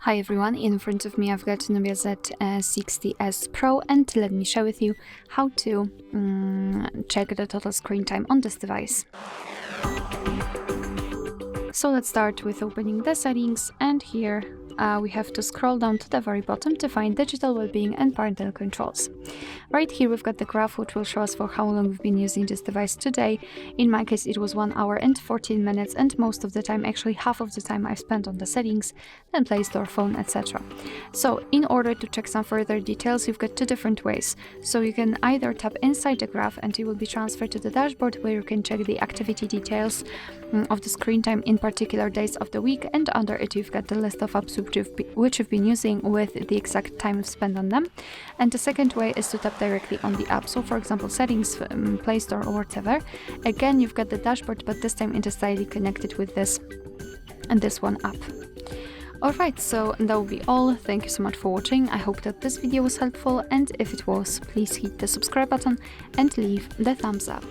Hi everyone, in front of me I've got Nubia Z60S Pro, and let me share with you how to check the total screen time on this device. So let's start with opening the settings, and here we have to scroll down to the very bottom to find digital well-being and parental controls. Right here we've got the graph which will show us for how long we've been using this device today. In my case it was 1 hour and 14 minutes, and most of the time, actually half of the time, I've spent on the settings, then Play Store, phone, etc. So in order to check some further details, you've got two different ways. So you can either tap inside the graph and you will be transferred to the dashboard where you can check the activity details of the screen time in particular days of the week, and under it you've got the list of apps which you've been using with the exact time spent on them. And the second way is to tap directly on the app, so for example settings, Play Store or whatever. Again you've got the dashboard, but this time it is directly connected with this and this one app. Alright, so that will be all. Thank you so much for watching. I hope that this video was helpful, and if it was, please hit the subscribe button and leave the thumbs up.